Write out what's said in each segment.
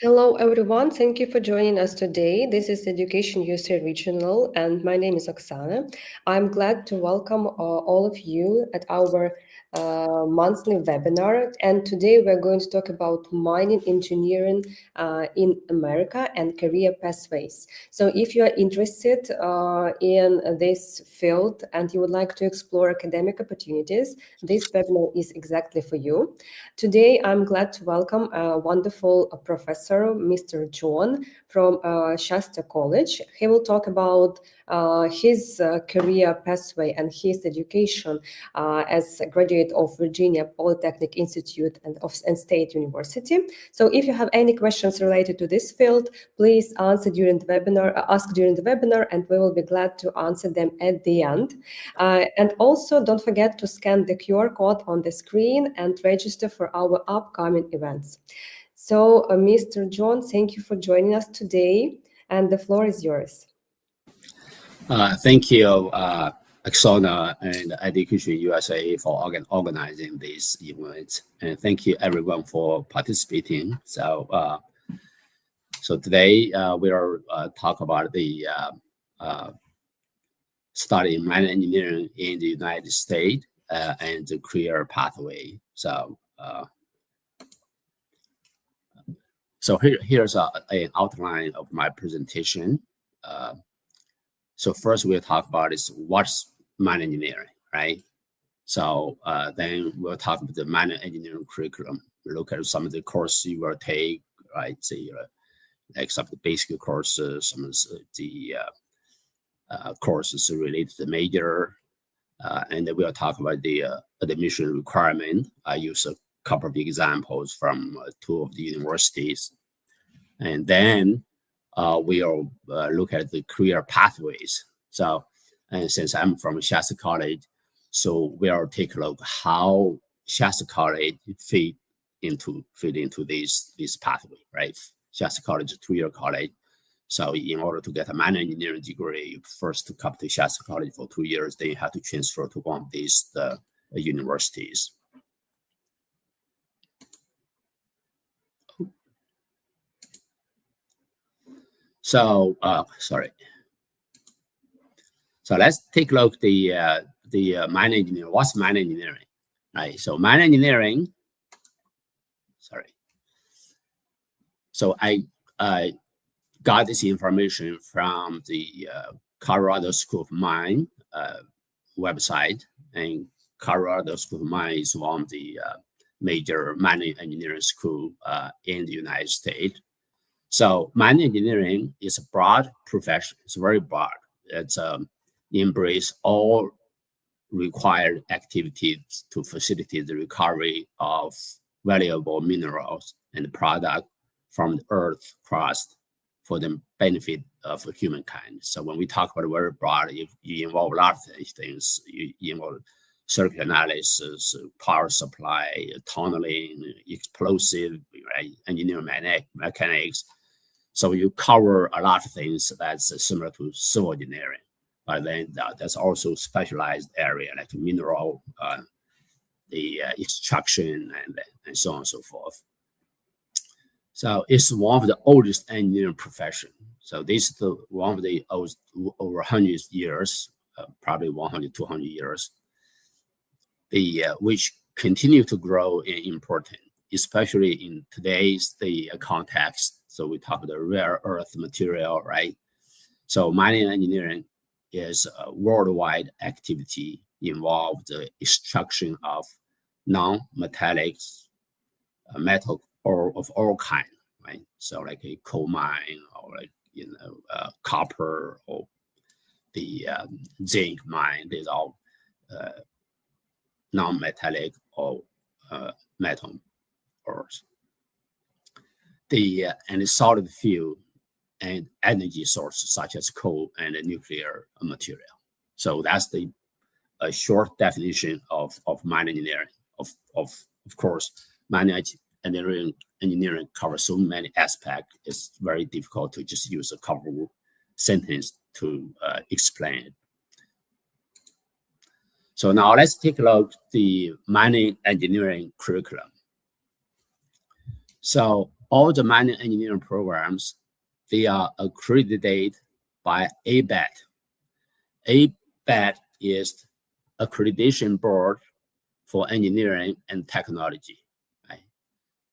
Hello, everyone. Thank you for joining us today. This is Education USA Regional, and my name is Oksana. I'm glad to welcome all of you at our monthly webinar. And today we're going to talk about mining engineering in America and career pathways. So if you are interested in this field and you would like to explore academic opportunities, this webinar is exactly for you. Today, I'm glad to welcome a wonderful professor, Mr. John from Shasta College. He will talk about his career pathway and his education as a graduate of Virginia Polytechnic Institute and State University. So if you have any questions related to this field, please ask during the webinar, and we will be glad to answer them at the end. And also, don't forget to scan the QR code on the screen and register for our upcoming events. So, Mr. John, thank you for joining us today, and the floor is yours. Thank you, Oksana and Education USA for organizing this event, and thank you everyone for participating. So today we are talk about the studying mining engineering in the United States and the career pathway. So here's an outline of my presentation. So first we'll talk about is what's mining engineering, right? So then we'll talk about the mining engineering curriculum. We look at some of the courses you will take, right? Say like some of the basic courses, some of the courses related to the major, and then we'll talk about the admission requirement. I use a couple of examples from two of the universities, and then we'll look at the career pathways. So, and since I'm from Shasta College, so we'll take a look how Shasta College fit into this pathway, right? Shasta College is a 2-year college. So in order to get a mining engineering degree, you first to come to Shasta College for 2 years, then you have to transfer to one of these universities. So sorry. So let's take a look at the mining engineering. What's mining engineering, right? So mining engineering. Sorry. So I got this information from the Colorado School of Mine website, and Colorado School of Mine is one of the major mining engineering school in the United States. So mining engineering is a broad profession. It's very broad. It's embrace all required activities to facilitate the recovery of valuable minerals and product from the earth crust for the benefit of humankind. So when we talk about very broad, you involve a lot of things. You involve circuit analysis, power supply, tunneling, explosive, right? Engineering mechanics. So you cover a lot of things that's similar to civil engineering. But then that's also specialized area like mineral, the extraction, and so on and so forth. So it's one of the oldest engineering profession. So this is one of the old, over 100 years, probably 100, 200 years, which continue to grow in importance, especially in today's context. So we talk about the rare earth material, right? So mining engineering is a worldwide activity involved the extraction of non-metallic metal ore of all kind, right? So like a coal mine, or like copper, or the zinc mine. These are non-metallic or metal ores. And the solid fuel and energy sources such as coal and nuclear material. So that's a short definition of mining engineering. Of course, mining engineering covers so many aspects. It's very difficult to just use a couple sentence to explain it. So now let's take a look at the mining engineering curriculum. So all the mining engineering programs, they are accredited by ABET. ABET is accreditation board for engineering and technology, right?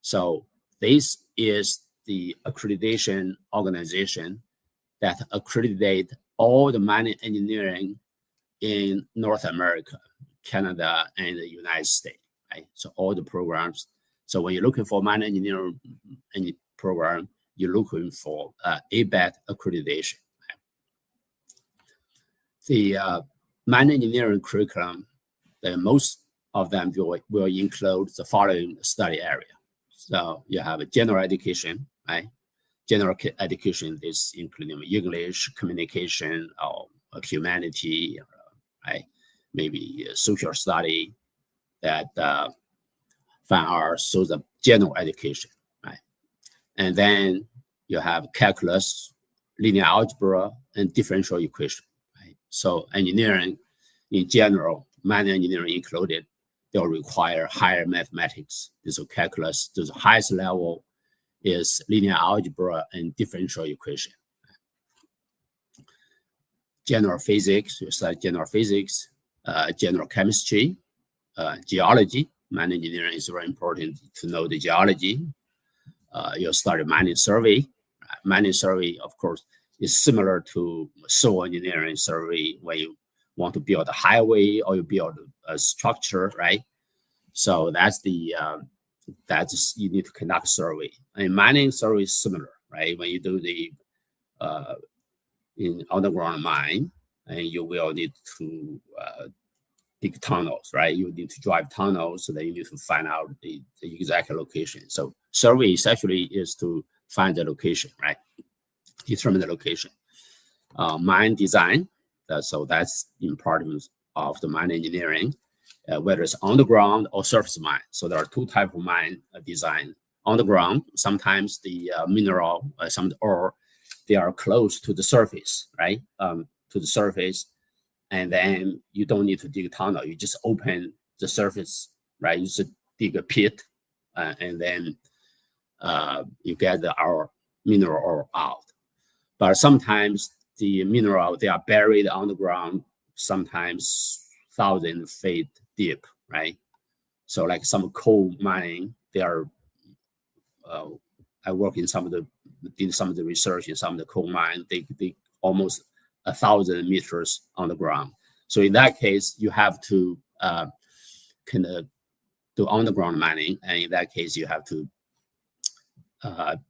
So this is the accreditation organization that accredited all the mining engineering in North America, Canada, and the United States, right? So all the programs. So when you're looking for mining engineering program, you're looking for ABET accreditation. Right? The mining engineering curriculum, most of them will include the following study area. So you have a general education, right? General education is including English, communication, or humanity, right? Maybe social study, that fine arts, so the general education, right? And then you have calculus, linear algebra, and differential equation, right? So engineering in general, mining engineering included, they'll require higher mathematics. This is calculus. The highest level is linear algebra and differential equation. General physics, you study general physics, general chemistry, geology. Mining engineering is very important to know the geology. You'll study mining survey. Mining survey, of course, is similar to civil engineering survey when you want to build a highway or you build a structure, right? So that's the you need to conduct survey. And mining survey is similar, right? When you do the in underground mine, and you will need to dig tunnels, right? You need to drive tunnels, so then you need to find out the exact location. So survey essentially is to find the location, right? Determine the location. Mine design, so that's important of the mine engineering, whether it's underground or surface mine. So there are two types of mine design. Underground, sometimes the mineral, some of the ore, they are close to the surface, right? To the surface, and then you don't need to dig a tunnel. You just open the surface, right? You just dig a pit, and then you get our mineral ore out. But sometimes the mineral, they are buried underground, sometimes 1,000 feet deep, right? So like some coal mining, they are, I work in did some of the research in some of the coal mine, they almost 1,000 meters on the ground. So in that case, you have to kind of do underground mining. And in that case, you have to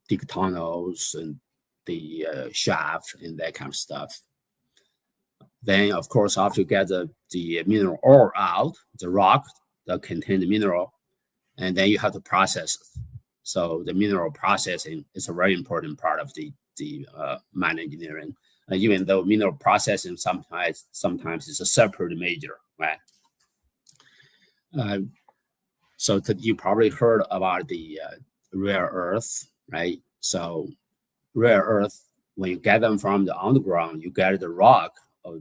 dig tunnels and the shaft and that kind of stuff. Then, of course, after you get the mineral ore out, the rock that contains the mineral, and then you have to process it. So the mineral processing is a very important part of the mine engineering. Even though mineral processing sometimes is a separate major, right? So you probably heard about the rare earth, right? So rare earth, when you get them from the underground, you get the rock or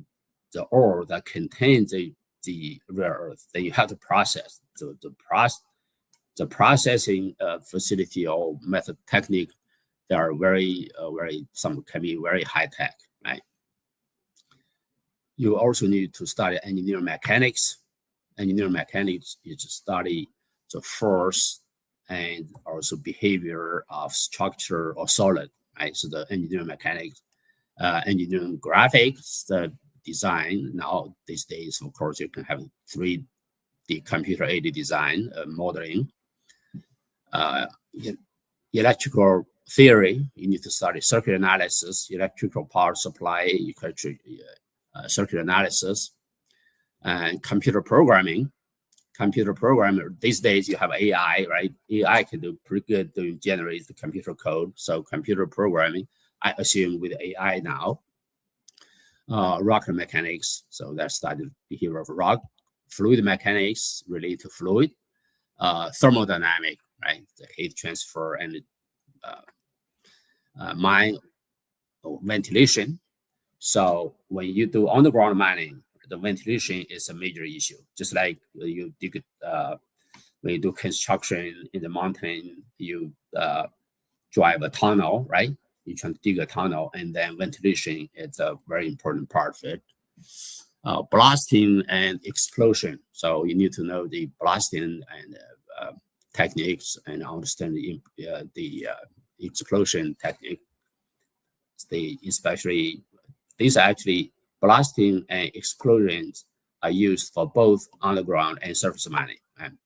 the ore that contains the rare earth. Then you have to process the processing facility or method technique. They are some can be very high tech, right? You also need to study engineering mechanics. Engineering mechanics is to study the force and also behavior of structure or solid, right? So the engineering mechanics, engineering graphics, the design. Now these days, of course, you can have 3D computer-aided design, modeling. Electrical theory, you need to study circuit analysis, electrical power supply, circuit analysis, and computer programming. Computer programmer, these days you have AI, right? AI can do pretty good to generate the computer code. So computer programming, I assume with AI now. Rock mechanics, so that studied behavior of rock. Fluid mechanics related to fluid. Thermodynamic, right? The heat transfer and mine ventilation. So when you do underground mining, the ventilation is a major issue. Just like you dig when you do construction in the mountain, you drive a tunnel, right? You're trying to dig a tunnel, and then ventilation is a very important part of it. Blasting and explosion. So you need to know the blasting and techniques and understand the explosion technique. Especially these actually blasting and explosions are used for both underground and surface mining. And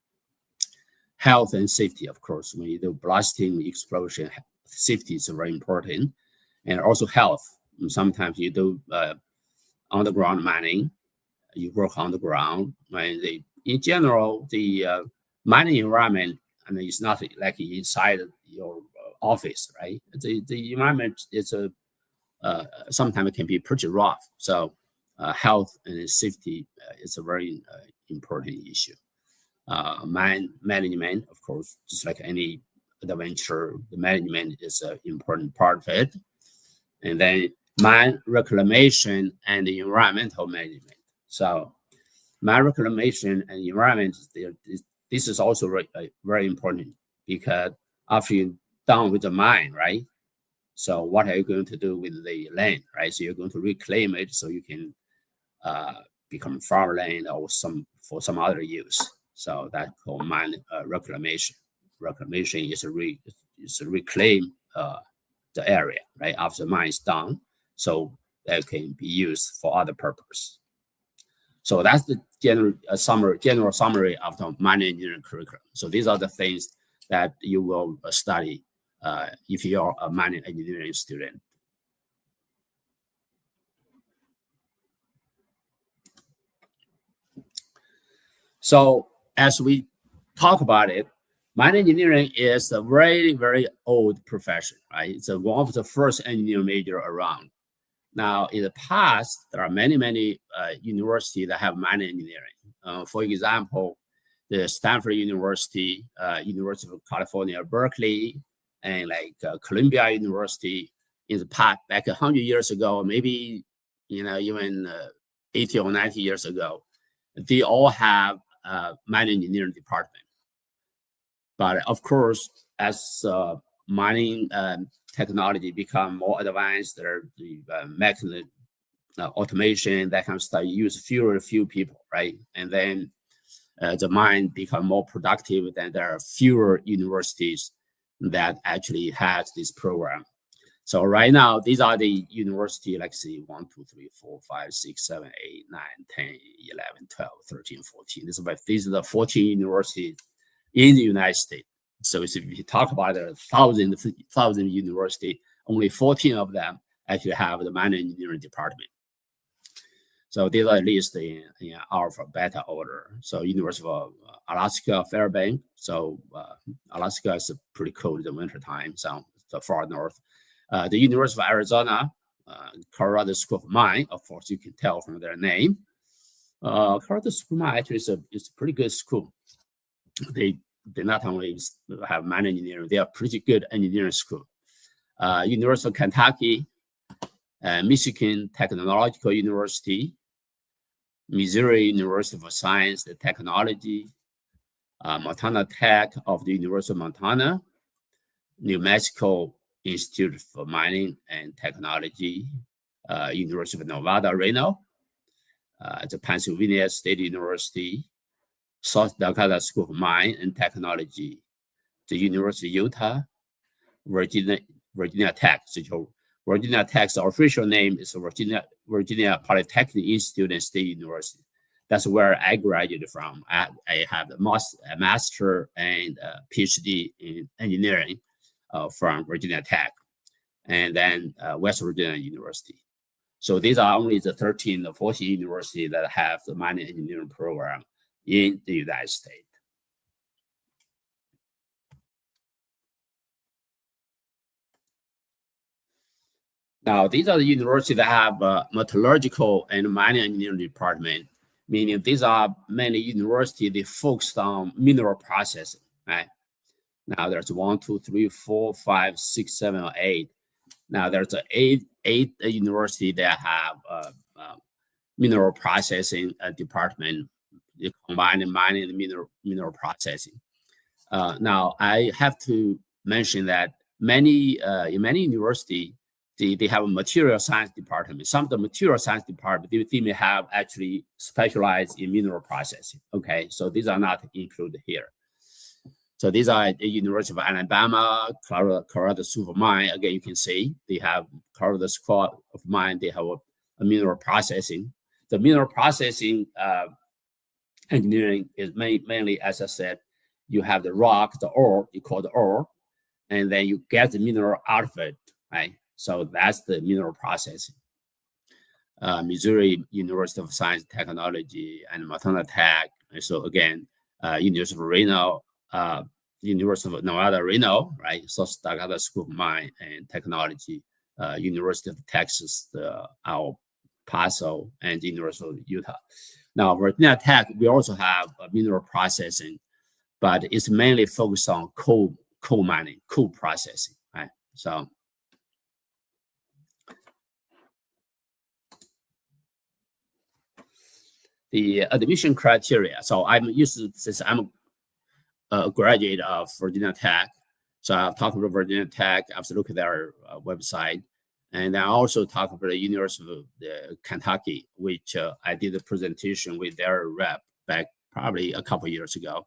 health and safety, of course, when you do blasting, explosion, safety is very important, and also health. Sometimes you do underground mining, you work on the ground. And in general, the mining environment, I mean, it's not like inside your office, right? The environment is sometimes it can be pretty rough. So health and safety is a very important issue. Mine management, of course, just like any adventure, the management is an important part of it. And then mine reclamation and the environmental management. So mine reclamation and environment, this is also very important, because after you're done with the mine, right? So what are you going to do with the land, right? So you're going to reclaim it so you can become farmland or for some other use. So that's called mine reclamation. Reclamation is to reclaim the area, right, after the mine is done, so that can be used for other purpose. So that's the general summary of the mining engineering curriculum. So these are the things that you will study if you are a mining engineering student. So as we talk about it, mining engineering is a very, very old profession, right? It's one of the first engineering major around. Now, in the past, there are many universities that have mining engineering. For example, the Stanford University, University of California, Berkeley, and like Columbia University in the past, back 100 years ago, maybe even 80 or 90 years ago, they all have mining engineering department. But of course, as mining technology become more advanced, the mechanism, automation, that kind of stuff, you use few people, right? And then the mine become more productive, then there are fewer universities that actually has this program. So right now, these are the university, like say 1, 2, 3, 4, 5, 6, 7, 8, 9, 10, 11, 12, 13, 14. These are the 14 universities in the United States. So if you talk about a thousand university, only 14 of them actually have the mining engineering department. So these are listed in alpha, beta order. So University of Alaska, Fairbanks. So Alaska is pretty cold in the wintertime, so the far north. The University of Arizona, Colorado School of Mine, of course, you can tell from their name. Colorado School of Mine actually is a pretty good school. They not only have mining engineering, they are pretty good engineering school. University of Kentucky, Michigan Technological University, Missouri University for Science and Technology, Montana Tech of the University of Montana, New Mexico Institute for Mining and Technology, University of Nevada, Reno, the Pennsylvania State University, South Dakota School of Mine and Technology, the University of Utah, Virginia Tech. So Virginia Tech's official name is Virginia Polytechnic Institute and State University. That's where I graduated from. I have a master and a PhD in engineering from Virginia Tech, and then West Virginia University. So these are only the 13 or 14 universities that have the mining engineering program in the United States. Now, these are the universities that have metallurgical and mining engineering department, meaning these are many universities that focus on mineral processing, right? Now, there's 1, 2, 3, 4, 5, 6, 7, or 8. Now, there's eight universities that have mineral processing department, combining mining and mineral processing. Now, I have to mention that many in many university, they have a material science department. Some of the material science department, they may have actually specialized in mineral processing. Okay, so these are not included here. So these are the University of Alabama, Colorado School of Mine. Again, you can see they have Colorado School of Mine. They have a mineral processing. The mineral processing engineering is mainly, as I said, you have the rock, the ore, you call the ore, and then you get the mineral out of it, right? So that's the mineral processing. Missouri University of Science and Technology and Montana Tech. And so again, University of Reno, University of Nevada, Reno, right? So Stagata School of Mine and Technology, University of Texas, El Paso, and University of Utah. Now, Virginia Tech, we also have mineral processing, but it's mainly focused on coal mining, coal processing, right? So the admission criteria. So I'm used to, since I'm a graduate of Virginia Tech, so I've talked about Virginia Tech. I've looked at their website, and I also talked about the University of Kentucky, which I did a presentation with their rep back probably a couple of years ago.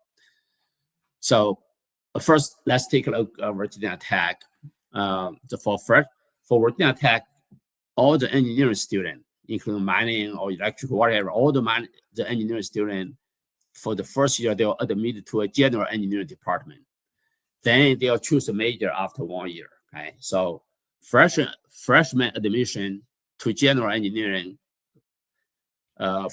So first, let's take a look at Virginia Tech. For Virginia Tech, all the engineering students, including mining or electrical, whatever, all the engineering students, for the first year, they'll admit to a general engineering department. Then they'll choose a major after 1 year, okay? So freshman admission to general engineering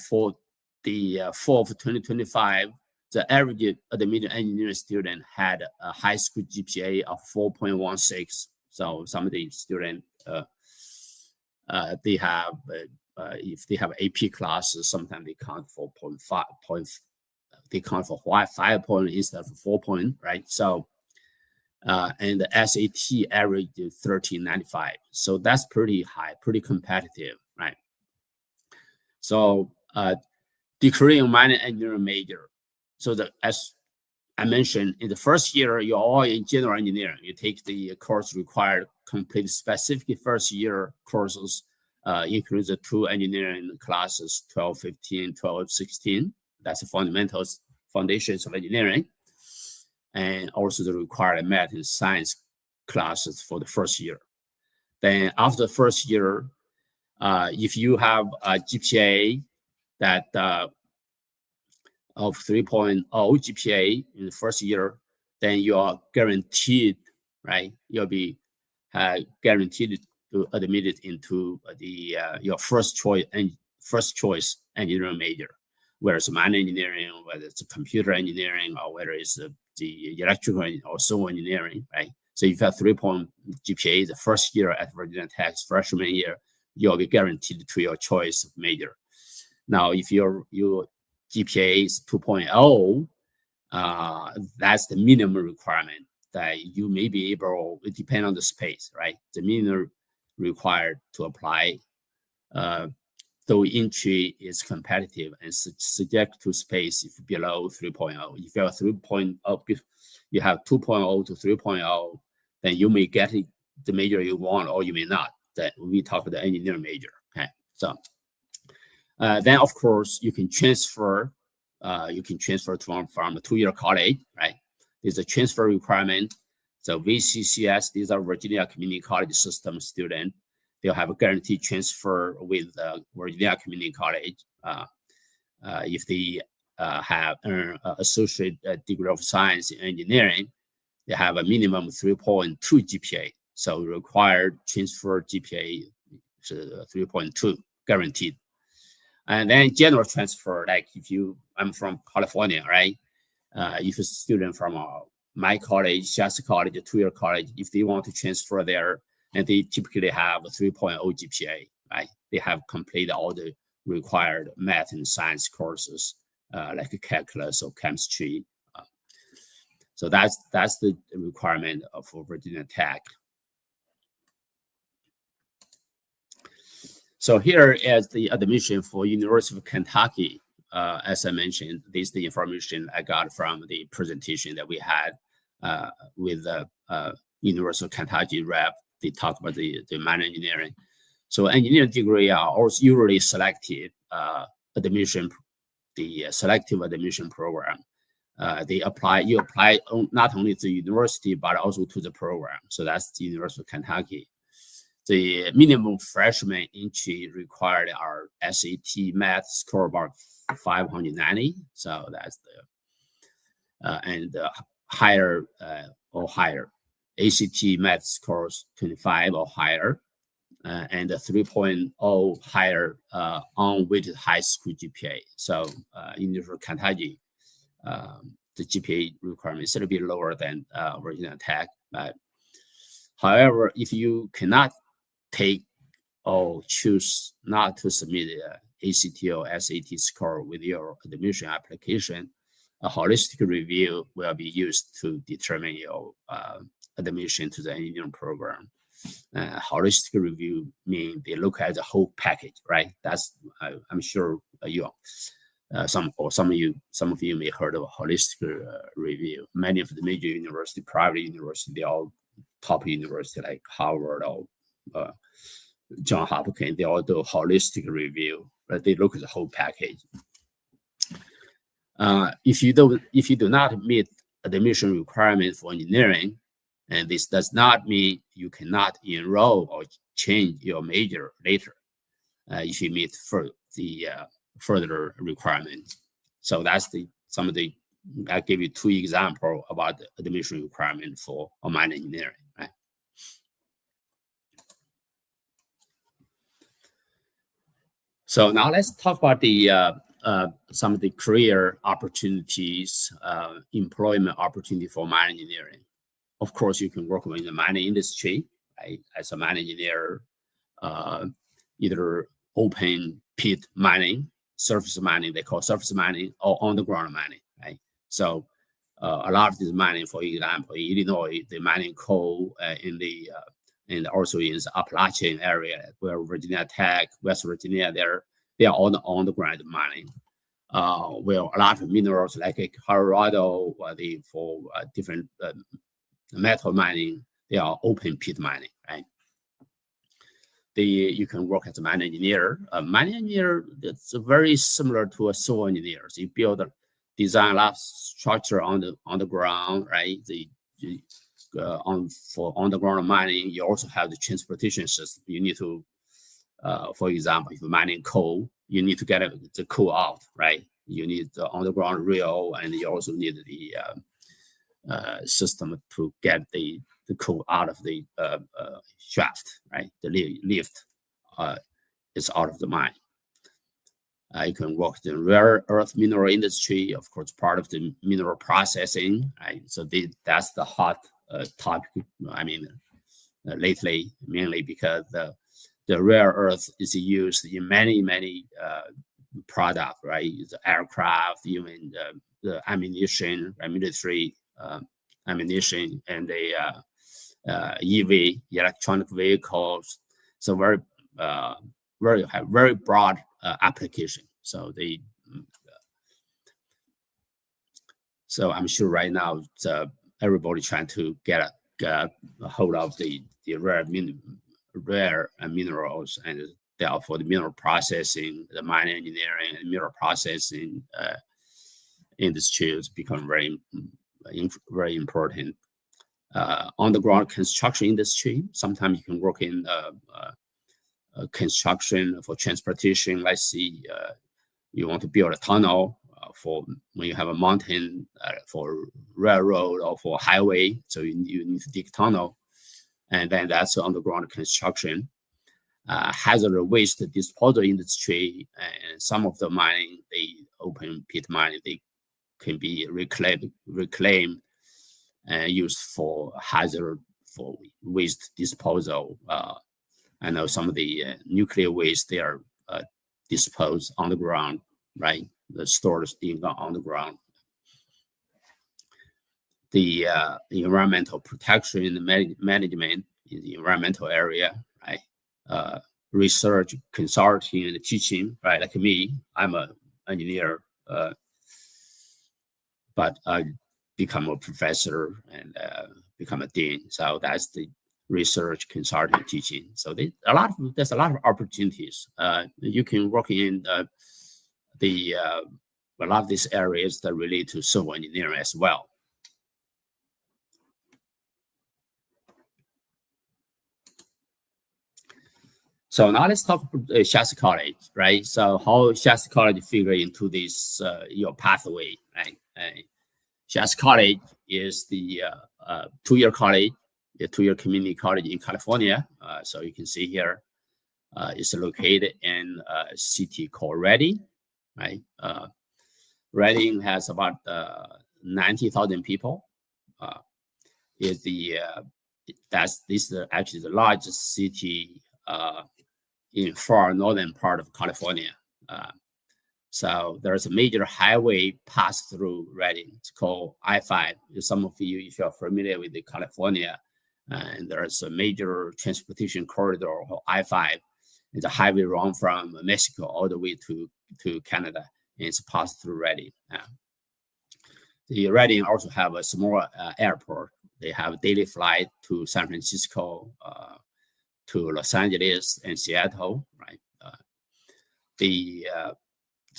for the fall of 2025, the average admitted engineering student had a high school GPA of 4.16. So some of the students, they have, if they have AP classes, sometimes they count for 0.5 points. They count for 5 points instead of 4 points, right? So, and the SAT average is 1395. So that's pretty high, pretty competitive, right? So, degree in mining engineering major. So as I mentioned, in the first year, you're all in general engineering. You take the course required, complete specific first year courses, includes the 2 engineering classes, 12, 15, 12, 16. That's the foundations of engineering. And also the required math and science classes for the first year. Then after the first year, if you have a GPA that of 3.0 GPA in the first year, then you are guaranteed, right? You'll be guaranteed to admitted into the your first choice engineering major, whether it's mining engineering, whether it's computer engineering, or whether it's the electrical or civil engineering, right? So if you have 3.0 GPA the first year at Virginia Tech's freshman year, you'll be guaranteed to your choice of major. Now, if your GPA is 2.0, that's the minimum requirement that you may be able, it depends on the space, right? The minimum required to apply, though entry is competitive and subject to space if below 3.0. If you have 3.0, you have 2.0 to 3.0, then you may get the major you want or you may not. Then we talk about the engineering major, okay? So then of course you can transfer from a 2-year college, right? There's a transfer requirement. So VCCS, these are Virginia Community College System students. They'll have a guaranteed transfer with Virginia Community College if they have an associate degree of science in engineering. They have a minimum 3.2 GPA. So required transfer GPA is 3.2 guaranteed. And then general transfer, like I'm from California, right? If a student from my college, Shasta College, a 2-year college, if they want to transfer there, and they typically have a 3.0 GPA, right? They have completed all the required math and science courses, like calculus or chemistry. So that's the requirement for Virginia Tech. So here is the admission for University of Kentucky. As I mentioned, this is the information I got from the presentation that we had with University of Kentucky rep, they talk about the minor engineering. So engineering degree are also usually selective admission, the selective admission program. You apply not only to the university, but also to the program. So that's the University of Kentucky. The minimum freshman entry required are SAT math score about 590. So that's and higher or higher. ACT math scores 25 or higher, and a 3.0 higher unweighted high school GPA. So in Kentucky, the GPA requirement is a little bit lower than Virginia Tech. But however, if you cannot take or choose not to submit ACT or SAT score with your admission application, a holistic review will be used to determine your admission to the engineering program. Holistic review means they look at the whole package, right? That's I'm sure some of you may heard of a holistic review. Many of the major university, private university, they all top university like Harvard or John Hopkins, they all do a holistic review, but they look at the whole package. If you do not meet admission requirements for engineering, and this does not mean you cannot enroll or change your major later if you meet further requirements. So that's I gave you 2 examples about the admission requirement for a minor engineering. Right? So now let's talk about the some of the career opportunities, employment opportunity for mine engineering. Of course, you can work in the mining industry, right? As a mine engineer, either open pit mining, surface mining, they call surface mining, or underground mining, right? So a lot of this mining, for example, in Illinois, the mining coal and also in the Appalachian area, where Virginia Tech, West Virginia, they are all underground mining. Well, a lot of minerals like Colorado, for different metal mining, they are open pit mining, right? You can work as a mine engineer. A mine engineer, it's very similar to a civil engineer. So you design a lot of structure on the ground, right? For underground mining, you also have the transportation system. You need to, for example, if you're mining coal, you need to get the coal out, right? You need the underground rail, and you also need the system to get the coal out of the shaft, right? The lift is out of the mine. You can work in the rare earth mineral industry, of course, part of the mineral processing, right? So that's the hot topic. I mean, lately, mainly because the rare earth is used in many products, right? The aircraft, even the ammunition, military ammunition, and the EV, electronic vehicles. So very broad application. So I'm sure right now everybody trying to get a hold of the rare minerals, and therefore the mineral processing, the mining engineering, and mineral processing industry has become very important. Underground construction industry. Sometimes you can work in construction for transportation. Let's see, you want to build a tunnel for when you have a mountain for railroad or for highway. So you need to dig tunnel, and then that's underground construction. Hazardous waste disposal industry, and some of the mining, the open pit mining, they can be reclaimed and used for for waste disposal. I know some of the nuclear waste, they are disposed on the ground, right? The stores being on the ground. The environmental protection and management in the environmental area, right? Research, consulting, and teaching, right? Like me, I'm an engineer, but become a professor and become a dean. So that's the research, consulting, teaching. So there's a lot of opportunities. You can work in a lot of these areas that relate to civil engineering as well. So now let's talk about Shasta College, right? So how Shasta College figure into this your pathway, right? Shasta College is the 2-year college, a 2-year community college in California. So you can see here, it's located in a city called Redding, right? Redding has about 90,000 people. This is actually the largest city in far northern part of California. So there's a major highway pass through Redding. It's called I-5. Some of you, if you're familiar with the California, and there's a major transportation corridor called I-5. It's a highway run from Mexico all the way to Canada, and it's passed through Redding. The Redding also have a small airport. They have a daily flight to San Francisco, to Los Angeles and Seattle, right? The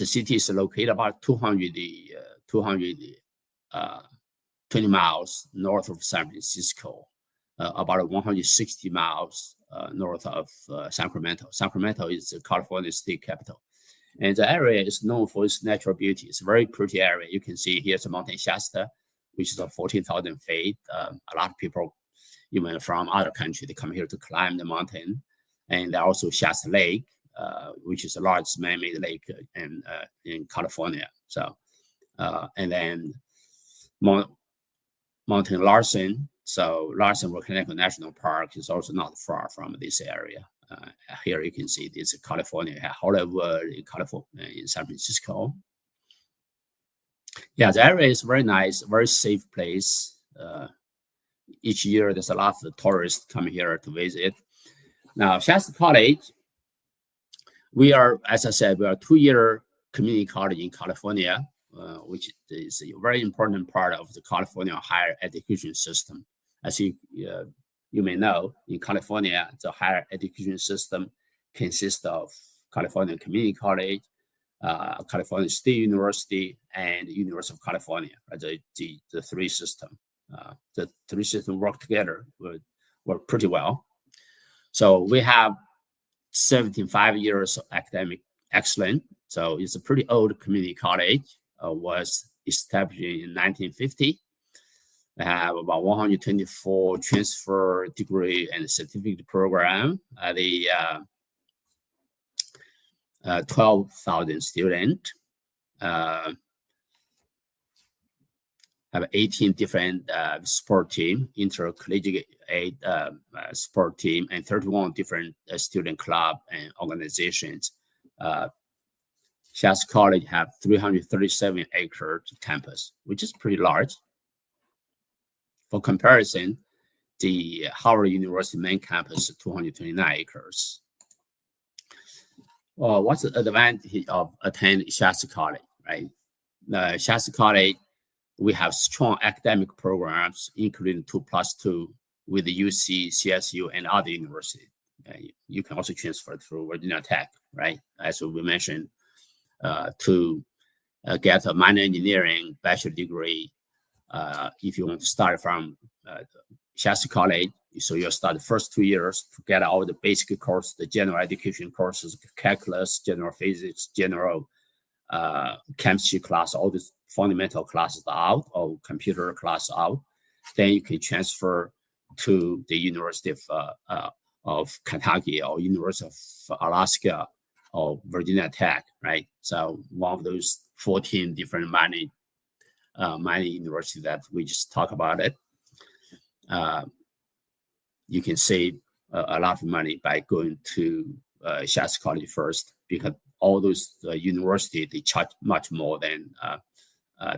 city is located about 220 miles north of San Francisco, about 160 miles north of Sacramento. Sacramento is the California state capital. And the area is known for its natural beauty. It's a very pretty area. You can see here's the Mountain Shasta, which is 14,000 feet. A lot of people, even from other countries, they come here to climb the mountain. And also Shasta Lake, which is the largest man-made lake in California. So, and then Mountain Larsen. So Larsen Volcanic National Park is also not far from this area. Here you can see this is California, Hollywood in California, in San Francisco. Yeah, the area is very nice, very safe place. Each year there's a lot of tourists come here to visit. Now, Shasta College, we are, as I said, we are a 2-year community college in California, which is a very important part of the California higher education system. As you may know, in California, the higher education system consists of California Community College, California State University, and University of California. The three systems. The three systems work together, work pretty well. So we have 75 years of academic excellence. So it's a pretty old community college. Was established in 1950. We have about 124 transfer degree and certificate program. The 12,000 students. Have 18 different sport team, intercollegiate sport team, and 31 different student club and organizations. Shasta College have 337 acre campus, which is pretty large. For comparison, the Howard University main campus is 229 acres. Well, what's the advantage of attending Shasta College, right? Shasta College, we have strong academic programs, including 2+2 with the UC, CSU, and other universities. You can also transfer through Virginia Tech, right? As we mentioned, to get a minor engineering bachelor degree. If you want to start from Shasta College, so you'll start the first 2 years to get all the basic courses, the general education courses, calculus, general physics, general chemistry class, all these fundamental classes out, or computer class out. Then you can transfer to the University of Kentucky or University of Alaska or Virginia Tech, right? So one of those 14 different mining universities that we just talked about it. You can save a lot of money by going to Shasta College first, because all those universities, they charge much more than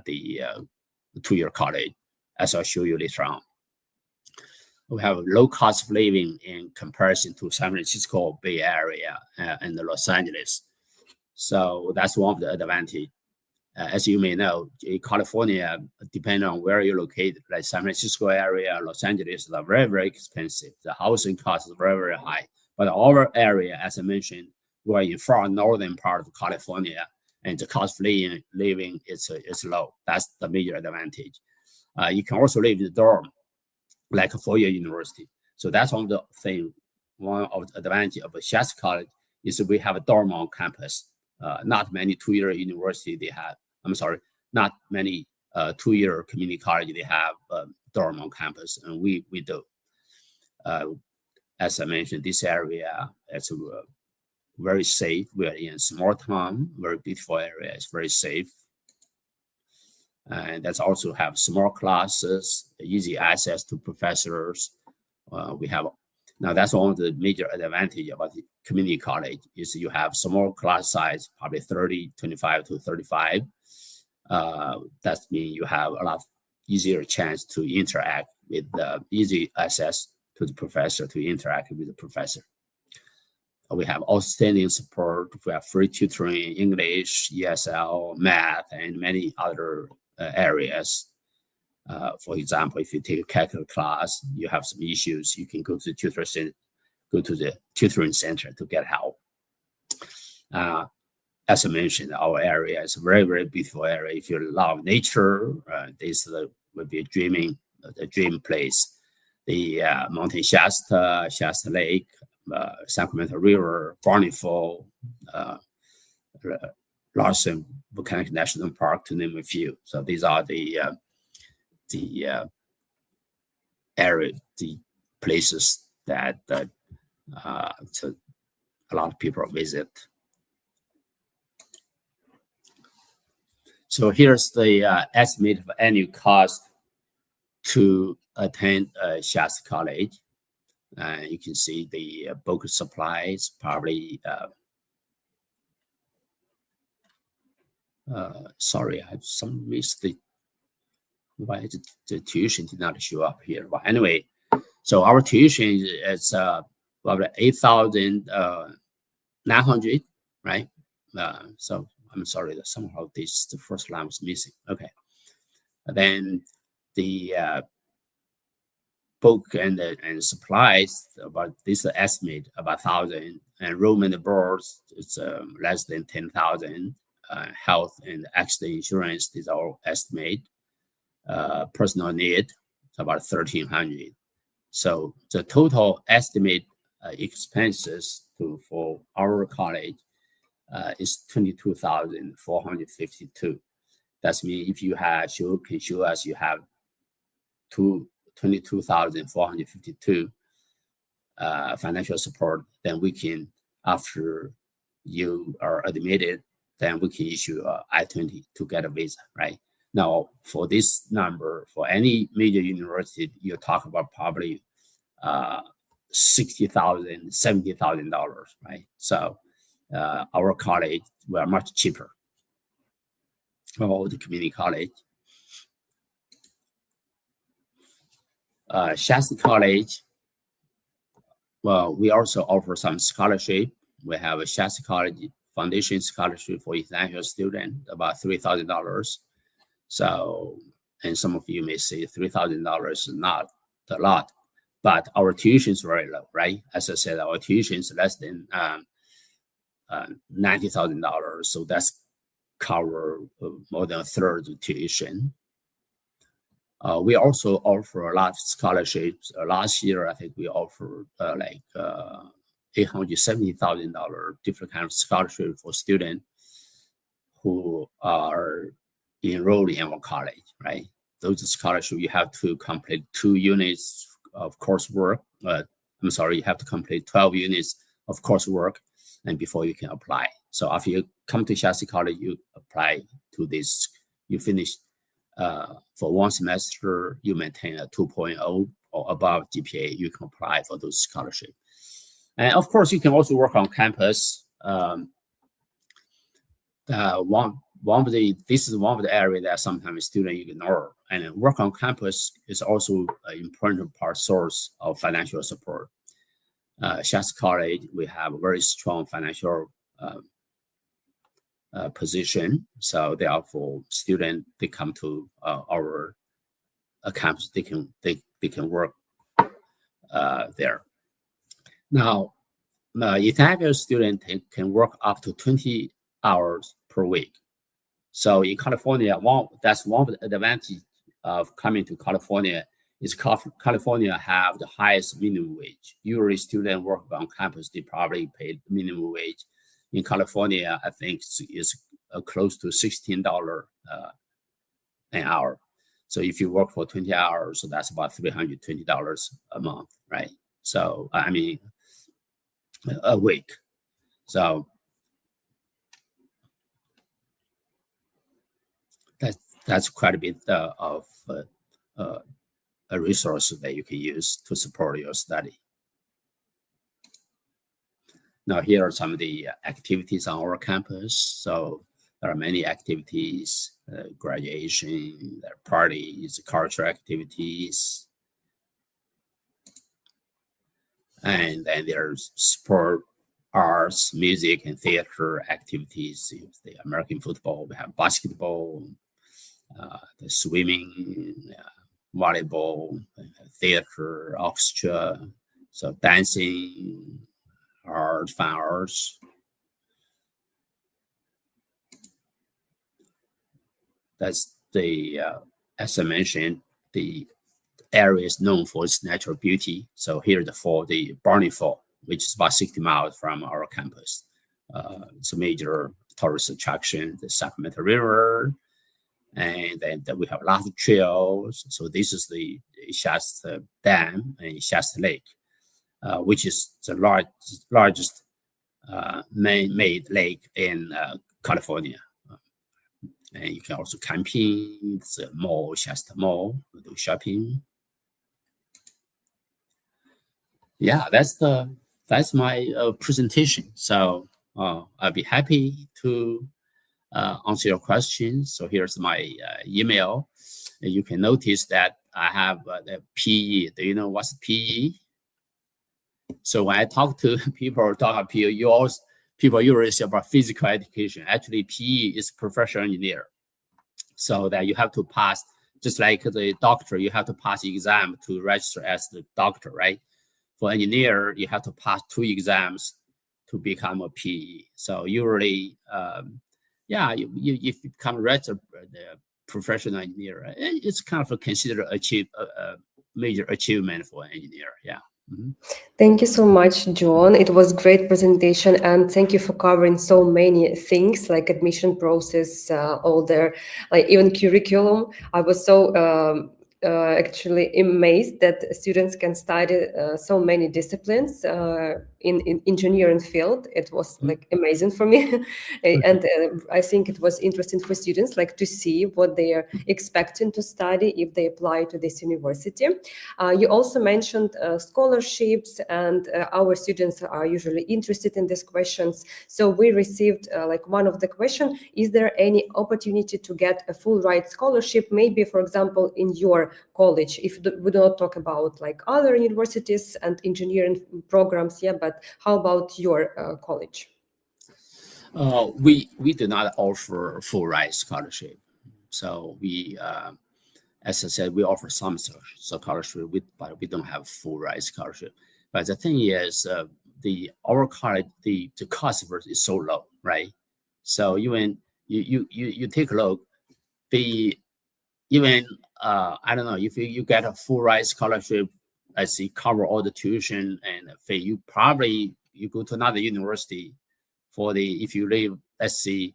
the 2-year college, as I'll show you later on. We have a low cost of living in comparison to San Francisco Bay Area and Los Angeles. So that's one of the advantages. as you may know, in California, depending on where you're located, like San Francisco area, Los Angeles, are very, very expensive. The housing cost is very, very high. But our area, as I mentioned, we're in far northern part of California, and the cost of living is low. That's the major advantage. You can also live in the dorm, like a four-year university. So that's one of the thing. One of the advantage of a Shasta College is we have a dorm on campus. Not many two-year university they have. I'm sorry, not many two-year community college they have dorm on campus, and we do. As I mentioned, this area is very safe. We are in a small town, very beautiful area. It's very safe. And that's also have small classes, easy access to professors. We have now that's one of the major advantage about the community college is you have small class size, probably 25 to 35. That means you have a lot easier chance to interact with easy access to the professor, to interact with the professor. We have outstanding support. We have free tutoring, English, ESL, math, and many other areas. For example, if you take a calculus class, you have some issues, you can go to the tutoring center to get help. As I mentioned, our area is a very, very beautiful area. If you love nature, this would be a dream place. The Mountain Shasta, Shasta Lake, Sacramento River, Barney Fall, Larson Volcanic National Park, to name a few. So these are the area, the places that a lot of people visit. So here's the estimate of annual cost to attend Shasta College. You can see the book supplies, probably, sorry, I have some missed why the tuition did not show up here. But anyway, so our tuition is about 8,900, right? So I'm sorry that somehow the first line was missing. Okay. And then the book and supplies, about this estimate about 1,000. Enrollment boards, it's less than 10,000. Health and accident insurance, these are all estimate. Personal need, about 1,300. So the total estimate expenses for our college is 22,452. That's mean if you can show us you have 22,452 financial support, then we can, after you are admitted, then we can issue a I-20 to get a visa, right? Now, for this number, for any major university, you talk about probably $60,000, $70,000, right? So our college were much cheaper. The community college. Shasta College, well, we also offer some scholarship. We have a Shasta College Foundation Scholarship for international student, about $3,000. So, and some of you may say $3,000 is not a lot, but our tuition is very low, right? As I said, our tuition is less than $90,000. So that's cover more than a third of tuition. We also offer a lot of scholarships. Last year, I think we offered $870,000 different kind of scholarship for students who are enrolled in our college, right? Those scholarships, you have to complete 2 units of coursework. I'm sorry, you have to complete 12 units of coursework, and before you can apply. So after you come to Shasta College, you apply to this. You finish for 1 semester, you maintain a 2.0 or above GPA, you can apply for those scholarships. And of course, you can also work on campus. This is one of the areas that sometimes students ignore. And work on campus is also an important source of financial support. Shasta College, we have a very strong financial position. So therefore, student they come to our campus, they can work there. Now, if a student can work up to 20 hours per week. So in California, that's one of the advantages of coming to California is California have the highest minimum wage. Usually students work on campus, they probably pay minimum wage. In California, I think is close to $16 an hour. So if you work for 20 hours, so that's about $320 a month, right? So, I mean, a week. So that's quite a bit of a resource that you can use to support your study. Now, here are some of the activities on our campus. So there are many activities, graduation, there are parties, cultural activities, and then there's sport, arts, music, and theater activities. The American football, we have basketball, the swimming, volleyball, theater, orchestra, so dancing, art, fine arts. That's the, as I mentioned, the area is known for its natural beauty. So here's the Barney Fall, which is about 60 miles from our campus. It's a major tourist attraction, the Sacramento River, and then we have a lot of trails. So this is the Shasta Dam and Shasta Lake, which is the largest man-made lake in California. And you can also camping, the mall, Shasta Mall, do shopping. Yeah, that's my presentation. So I'll be happy to answer your questions. So here's my email. You can notice that I have the PE. Do you know what's PE? So when I talk to people talk about PE, people usually say about physical education. Actually, PE is professional engineer. So that you have to pass, just like the doctor, you have to pass the exam to register as the doctor, right? For engineer, you have to pass 2 exams to become a PE. So usually, if you become a registered professional engineer, it's kind of considered a major achievement for an engineer. Yeah. Mm-hmm. Thank you so much, John. It was great presentation, and thank you for covering so many things like admission process, all their like even curriculum. I was so actually amazed that students can study so many disciplines in engineering field. It was like amazing for me, and I think it was interesting for students like to see what they are expecting to study if they apply to this university. You also mentioned scholarships, and our students are usually interested in these questions. So we received like one of the question: is there any opportunity to get a full ride scholarship? Maybe, for example, in your college, if we do not talk about like other universities and engineering programs, yeah, but how about your college? We do not offer full ride scholarship. So we, as I said, we offer some scholarship, but we don't have full ride scholarship. But the thing is, our college, the cost is so low, right? So even you take a look, I don't know, if you get a full ride scholarship, I see cover all the tuition and fee, you go to another university if you live, let's see,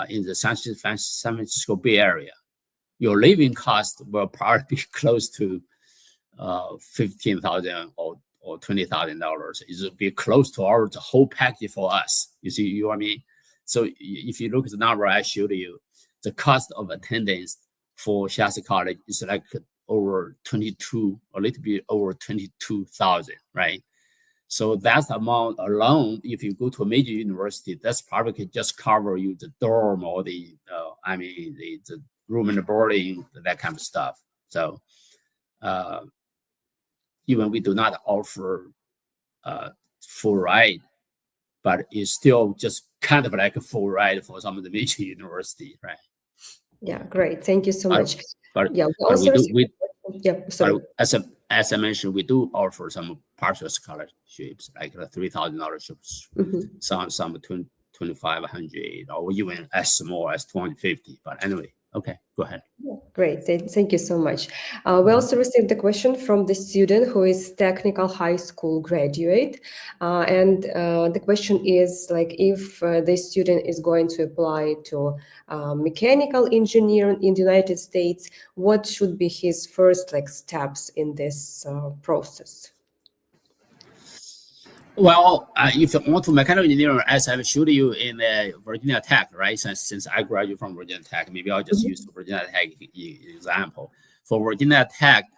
in the San Francisco Bay Area, your living cost will probably be close to $15,000 or $20,000. It will be close to the whole package for us. You see, what I mean? So if you look at the number I showed you, the cost of attendance for Shasta College is like a little bit over 22,000, right? So that amount alone, if you go to a major university, that's probably could just cover you the dorm or the room and the boarding, that kind of stuff. So even we do not offer full ride but it's still just kind of like a full ride for some of the major university, right? Yeah, great. Thank you so But much. but Yeah, we but we also do received we yeah, sorry. but as I mentioned, we do offer some partial scholarships, like $3,000, Mhm. some between 2,500 or even as small as 250. But anyway, okay, go ahead. Great, thank you so much. We Mhm. also received a question from the student who is technical high school graduate, and the question is like if the student is going to apply to mechanical engineering in the United States, what should be his first like steps in this process? Well, if you want to mechanical engineering, as I showed you in Virginia Tech, right? Since I graduated from Virginia Tech, maybe I'll just use the Virginia Tech example. For Virginia Tech,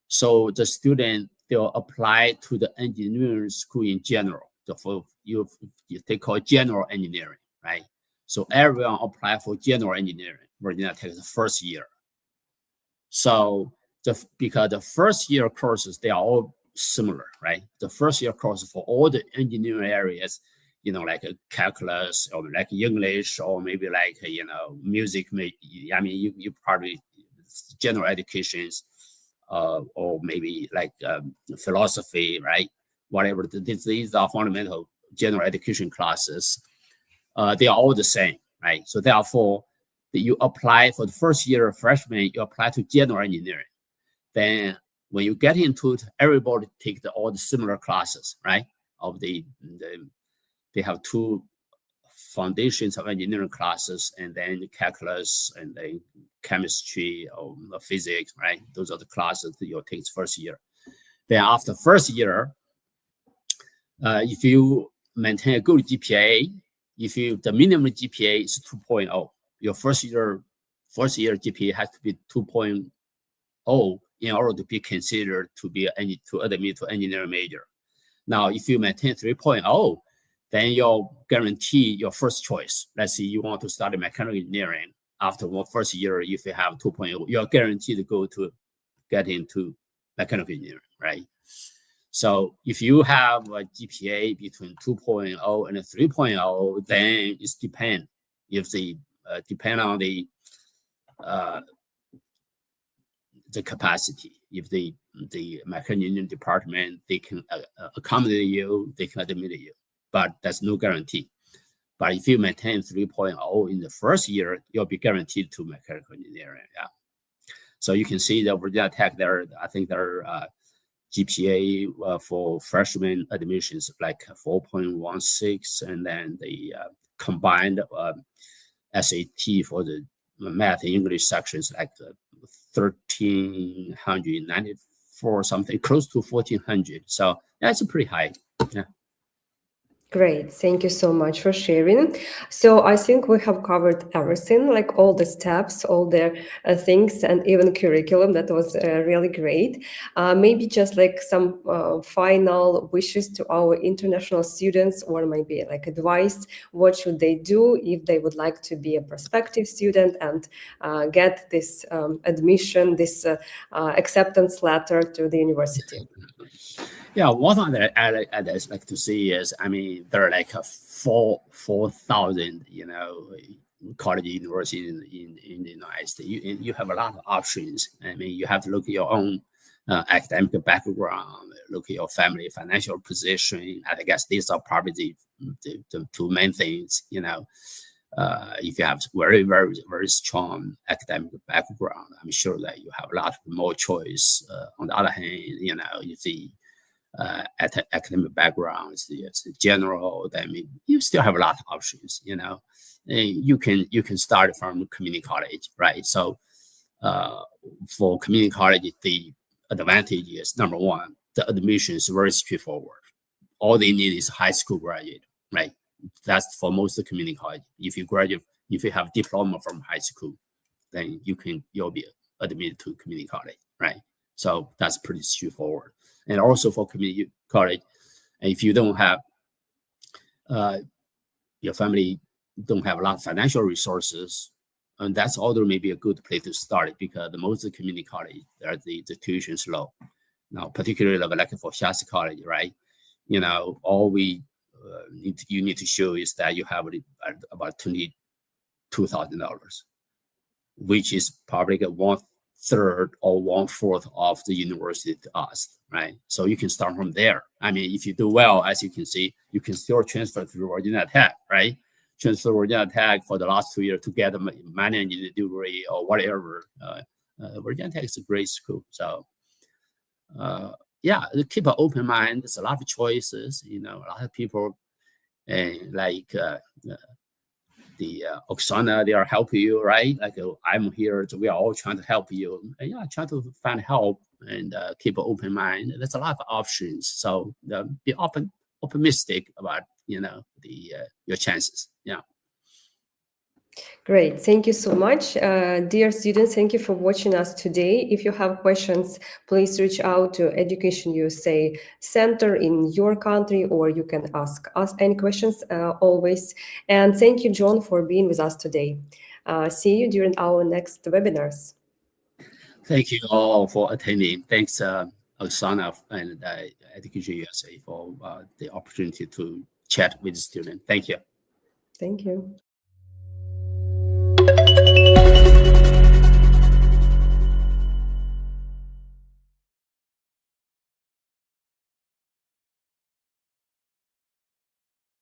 so the student they'll apply to the engineering school in general. So for they call general engineering, right? So everyone apply for general engineering. Virginia Tech is the first year. So because the first year courses they are all similar, right? The first year courses for all the engineering areas, like a calculus or like English or maybe like music. I mean, you probably general educations, or maybe like philosophy, right? Whatever. These are fundamental general education classes. They are all the same, right? So therefore, you apply for the first year freshman, you apply to general engineering. Then when you get into it, everybody take all the similar classes, right? They have two foundations of engineering classes, and then calculus, and then chemistry or physics, right? Those are the classes that you'll take first year. Then after first year, if you maintain a good GPA, if the minimum GPA is 2.0, your first year GPA has to be 2.0 in order to be considered to admit to engineering major. Now, if you maintain 3.0, then you'll guarantee your first choice. Let's say you want to study mechanical engineering. After one first year, if you have 2.0, you're guaranteed to get into mechanical engineering, right? So if you have a GPA between 2.0 and 3.0, then it's depend. If they depend on the capacity. If the mechanical engineering department they can accommodate you, they can admit you, but that's no guarantee. But if you maintain 3.0 in the first year, you'll be guaranteed to mechanical engineering. Yeah. So you can see that Virginia Tech, I think their GPA for freshman admissions like 4.16, and then the combined SAT for the math and English sections like 1,394 something, close to 1,400. So that's pretty high. Yeah. Great. Thank you so much for sharing. So I think we have covered everything, like all the steps, all the things, and even curriculum. That was really great. Maybe just like some final wishes to our international students, or maybe like advice. What should they do if they would like to be a prospective student and get this admission, this acceptance letter to the university? Yeah, one thing that I'd like to see is, I mean, there are like 4,000, college universities in the United States. You have a lot of options. I mean, you have to look at your own academic background, look at your family financial position. I guess these are probably the two main things. If you have very, very, very strong academic background, I'm sure that you have a lot more choice. On the other hand, if the academic background is general, then you still have a lot of options. You can start from community college, right? So for community college, the advantage is number one, the admission is very straightforward. All they need is high school graduate, right? That's for most community college. If you have diploma from high school, then you'll be admitted to community college, right? So that's pretty straightforward. And also for community college, if you don't have your family don't have a lot of financial resources, and that's also maybe a good place to start, because the most of the community college, the tuition is low. Now, particularly like for Shasta College, right? All we you need to show is that you have about $22,000, which is probably 1/3 or 1/4 of the university cost, right? So you can start from there. I mean, if you do well, as you can see, you can still transfer to Virginia Tech, right? Transfer to Virginia Tech for the last 2 years to get a management degree or whatever. Virginia Tech is a great school. So, yeah, keep an open mind. There's a lot of choices, a lot of people like the Oksana, they are helping you, right? Like I'm here, so we are all trying to help you. And, yeah, try to find help and keep an open mind. There's a lot of options, so be optimistic about your chances. Yeah. Great. Thank you so much. Dear students, thank you for watching us today. If you have questions, please reach out to Education USA Center in your country, or you can ask us any questions always. And thank you, John, for being with us today. See you during our next webinars. Thank you all for attending. Thanks, Oksana and Education USA for the opportunity to chat with the student. Thank you. Thank you.